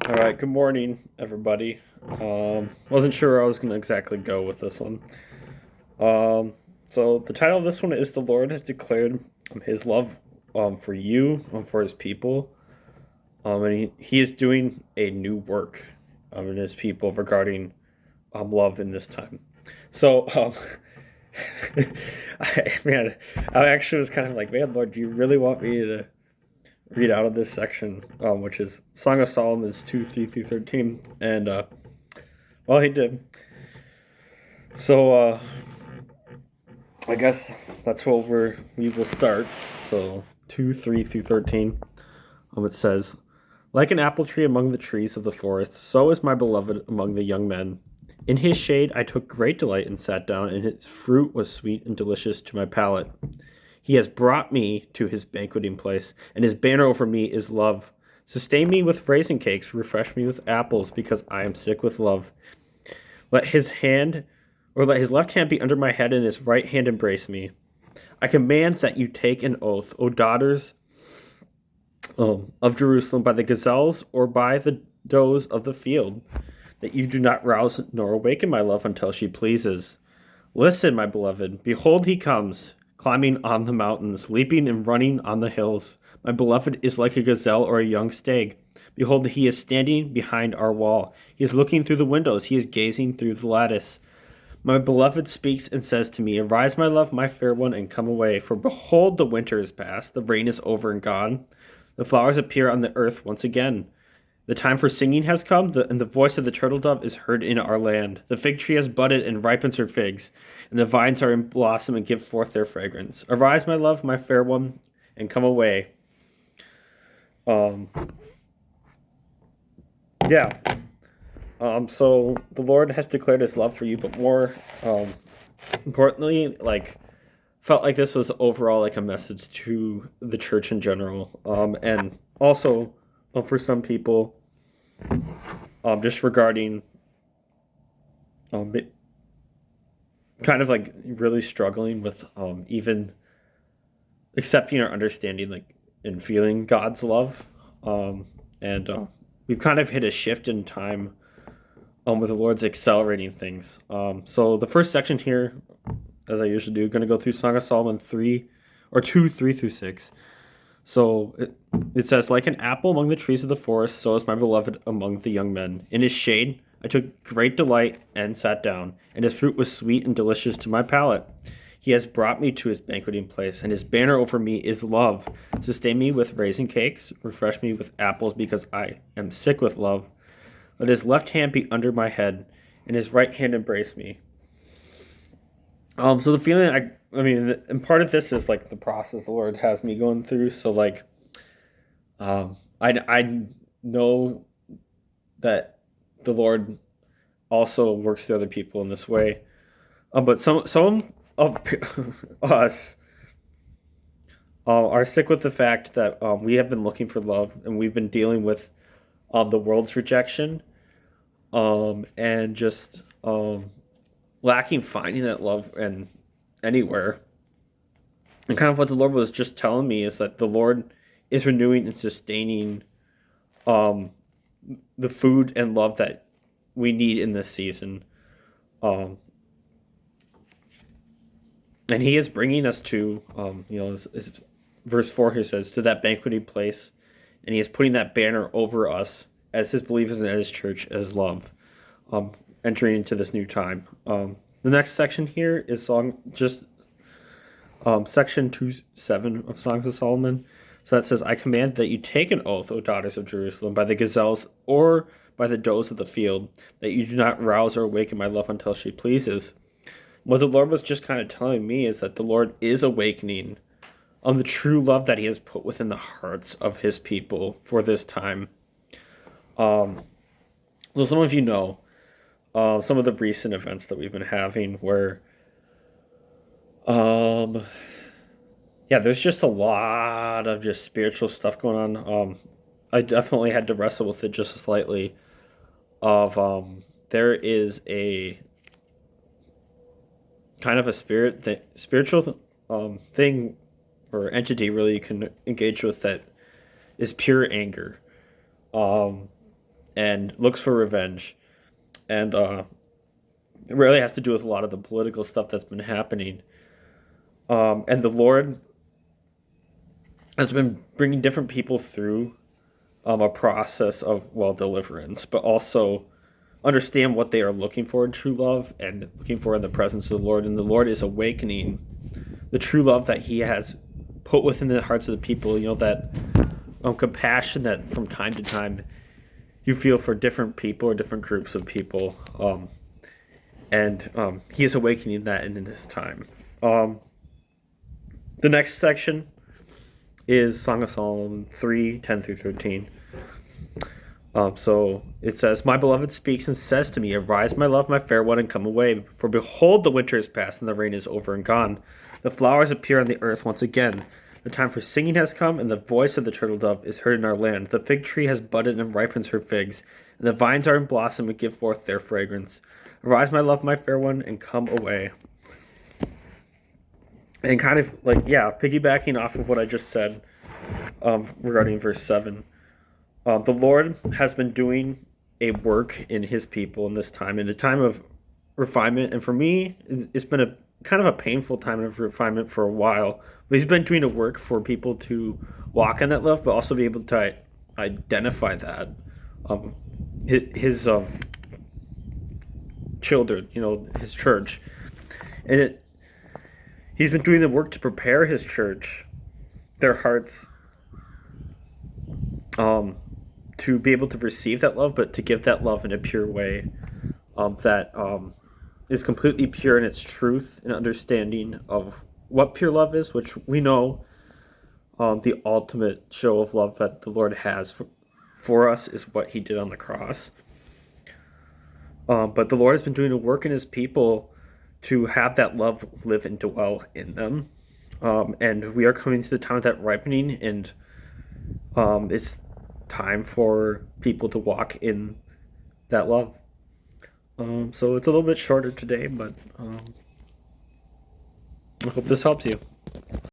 All right, good morning, everybody. Wasn't sure where I was going to exactly go with this one. Um, so the title of this one is "The Lord has declared His love for you, for His people, and he is doing a new work in His people regarding love in this time." So, man, I actually was kind of like, "Man, Lord, do you really want me to read out of this section, which is Song of Solomon's 2:3 through 13?" And well, he did. So I guess that's what we will start. So 2:3 through 13. It says, "Like an apple tree among the trees of the forest, so is my beloved among the young men. In his shade I took great delight and sat down, and his fruit was sweet and delicious to my palate. He has brought me to his banqueting place, and his banner over me is love. Sustain me with raisin cakes, refresh me with apples, because I am sick with love. Let his hand, or let his left hand be under my head, and his right hand embrace me. I command that you take an oath, O daughters of Jerusalem, by the gazelles or by the does of the field, that you do not rouse nor awaken my love until she pleases. Listen, my beloved, behold, he comes, climbing on the mountains, leaping and running on the hills. My beloved is like a gazelle or a young stag. Behold, he is standing behind our wall. He is looking through the windows. He is gazing through the lattice. My beloved speaks and says to me, Arise, my love, my fair one, and come away. For behold, the winter is past, the rain is over and gone. The flowers appear on the earth once again. The time for singing has come, and the voice of the turtle dove is heard in our land. The fig tree has budded and ripens her figs, and the vines are in blossom and give forth their fragrance. Arise, my love, my fair one, and come away. Um, yeah. So the Lord has declared His love for you, but more importantly, like felt like this was overall like a message to the church in general, and also for some people, just regarding um, kind of like really struggling with even accepting or understanding like and feeling God's love. And we've kind of hit a shift in time where the Lord's accelerating things. So the first section here, as I usually do, going to go through Song of Solomon 3 through 6. So it says, Like an apple among the trees of the forest, so is my beloved among the young men. In his shade I took great delight and sat down, and his fruit was sweet and delicious to my palate. He has brought me to his banqueting place, and his banner over me is love. Sustain me with raisin cakes, refresh me with apples, because I am sick with love. Let his left hand be under my head, and his right hand embrace me. So the feeling I mean, and part of this is like the process the Lord has me going through. So like, I know that the Lord also works through other people in this way. But some of us are sick with the fact that we have been looking for love, and we've been dealing with the world's rejection, and just lacking finding that love and anywhere. And kind of what the Lord was just telling me is that the Lord is renewing and sustaining um, the food and love that we need in this season. Um, and He is bringing us to, as verse 4 here says, to that banqueting place. And He is putting that banner over us as His believers and as His church as love, um, entering into this new time. The next section here is section 2:7 of Songs of Solomon. So that says, I command that you take an oath, O daughters of Jerusalem, by the gazelles or by the does of the field, that you do not rouse or awaken my love until she pleases. What the Lord was just kind of telling me is that the Lord is awakening on the true love that He has put within the hearts of His people for this time. Um, so some of you know some of the recent events that we've been having where um, yeah, there's just a lot of just spiritual stuff going on. I definitely had to wrestle with it just slightly. Of there is a kind of a spiritual thing or entity really you can engage with that is pure anger, um, and looks for revenge. And it really has to do with a lot of the political stuff that's been happening. And the Lord has been bringing different people through a process of, well, deliverance, but also understand what they are looking for in true love and looking for in the presence of the Lord. And the Lord is awakening the true love that He has put within the hearts of the people, that compassion that from time to time you feel for different people or different groups of people. And He is awakening that in this time. The next section is Song of Solomon 3:10-13. So it says, "My beloved speaks and says to me, Arise, my love, my fair one, and come away. For behold, the winter is past, and the rain is over and gone. The flowers appear on the earth once again. The time for singing has come, and the voice of the turtle dove is heard in our land. The fig tree has budded and ripens her figs, and the vines are in blossom and give forth their fragrance. Arise, my love, my fair one, and come away." And kind of piggybacking off of what I just said regarding verse 7. The Lord has been doing a work in His people in this time, in a time of refinement. And for me, it's been a kind of a painful time of refinement for a while. But He's been doing a work for people to walk in that love, but also be able to identify that. His children, His church. And He's been doing the work to prepare His church, their hearts, to be able to receive that love, but to give that love in a pure way that is completely pure in its truth and understanding of what pure love is, which we know the ultimate show of love that the Lord has for us is what He did on the cross. But the Lord has been doing a work in His people to have that love live and dwell in them. And we are coming to the time of that ripening, and it's time for people to walk in that love. So it's a little bit shorter today, but I hope this helps you.